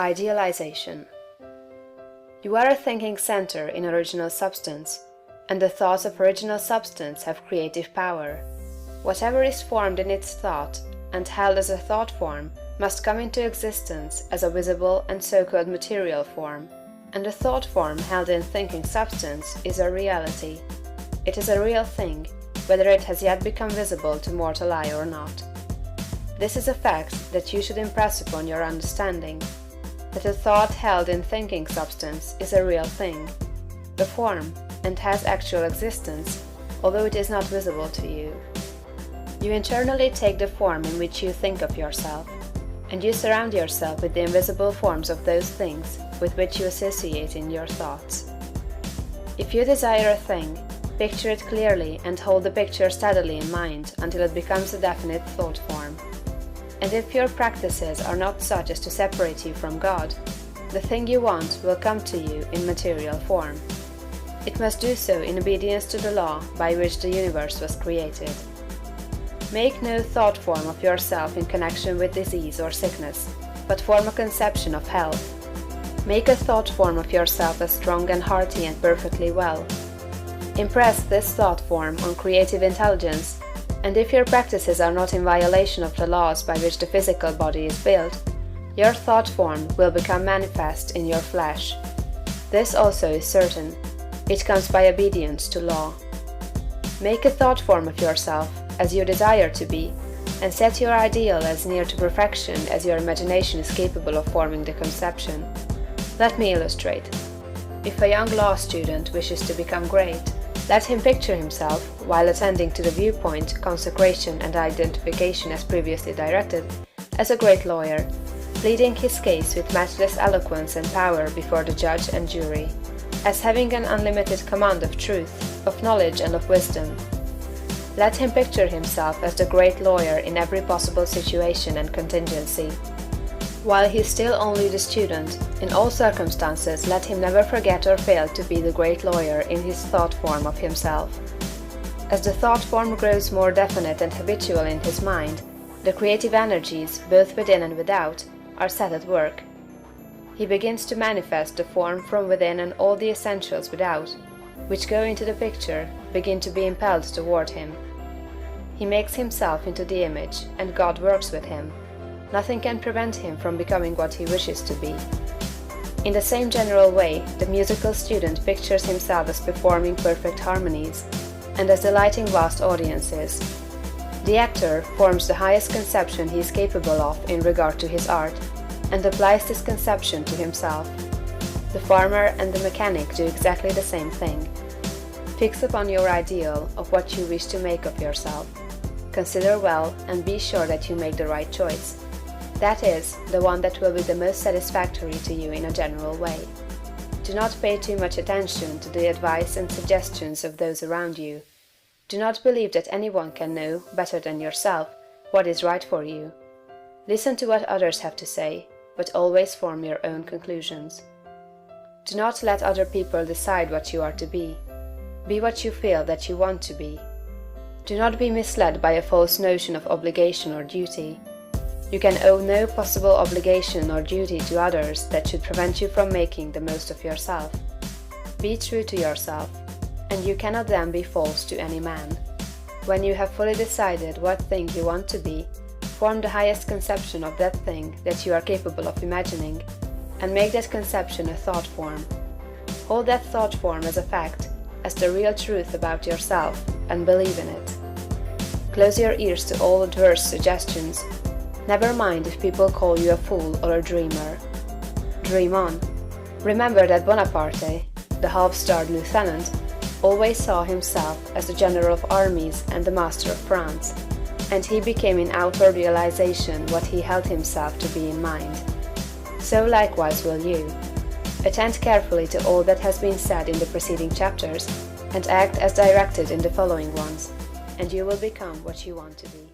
Idealization. You are a thinking center in original substance, and the thoughts of original substance have creative power. Whatever is formed in its thought and held as a thought form must come into existence as a visible and so-called material form, and a thought form held in thinking substance is a reality. It is a real thing, whether it has yet become visible to mortal eye or not. This is a fact that you should impress upon your understanding, that a thought held in thinking substance is a real thing, a form, and has actual existence, although it is not visible to you. You internally take the form in which you think of yourself, and you surround yourself with the invisible forms of those things with which you associate in your thoughts. If you desire a thing, picture it clearly and hold the picture steadily in mind until it becomes a definite thought form. And if your practices are not such as to separate you from God, the thing you want will come to you in material form. It must do so in obedience to the law by which the universe was created. Make no thought form of yourself in connection with disease or sickness, but form a conception of health. Make a thought form of yourself as strong and hearty and perfectly well. Impress this thought form on creative intelligence, and if your practices are not in violation of the laws by which the physical body is built, your thought form will become manifest in your flesh. This also is certain. It comes by obedience to law. Make a thought form of yourself as you desire to be, and set your ideal as near to perfection as your imagination is capable of forming the conception. Let me illustrate. If a young law student wishes to become great, let him picture himself, while attending to the viewpoint, consecration, and identification as previously directed, as a great lawyer, pleading his case with matchless eloquence and power before the judge and jury, as having an unlimited command of truth, of knowledge, and of wisdom. Let him picture himself as the great lawyer in every possible situation and contingency. While he is still only the student, in all circumstances let him never forget or fail to be the great lawyer in his thought form of himself. As the thought form grows more definite and habitual in his mind, the creative energies, both within and without, are set at work. He begins to manifest the form from within, and all the essentials without, which go into the picture, begin to be impelled toward him. He makes himself into the image, and God works with him. Nothing can prevent him from becoming what he wishes to be. In the same general way, the musical student pictures himself as performing perfect harmonies, and as delighting vast audiences. The actor forms the highest conception he is capable of in regard to his art, and applies this conception to himself. The farmer and the mechanic do exactly the same thing. Fix upon your ideal of what you wish to make of yourself. Consider well and be sure that you make the right choice. That is, the one that will be the most satisfactory to you in a general way. Do not pay too much attention to the advice and suggestions of those around you. Do not believe that anyone can know, better than yourself, what is right for you. Listen to what others have to say, but always form your own conclusions. Do not let other people decide what you are to be. Be what you feel that you want to be. Do not be misled by a false notion of obligation or duty. You can owe no possible obligation or duty to others that should prevent you from making the most of yourself. Be true to yourself, and you cannot then be false to any man. When you have fully decided what thing you want to be, form the highest conception of that thing that you are capable of imagining, and make that conception a thought form. Hold that thought form as a fact, as the real truth about yourself, and believe in it. Close your ears to all adverse suggestions. Never mind if people call you a fool or a dreamer. Dream on. Remember that Bonaparte, the half-starved lieutenant, always saw himself as the general of armies and the master of France, and he became in outward realization what he held himself to be in mind. So likewise will you. Attend carefully to all that has been said in the preceding chapters, and act as directed in the following ones, and you will become what you want to be.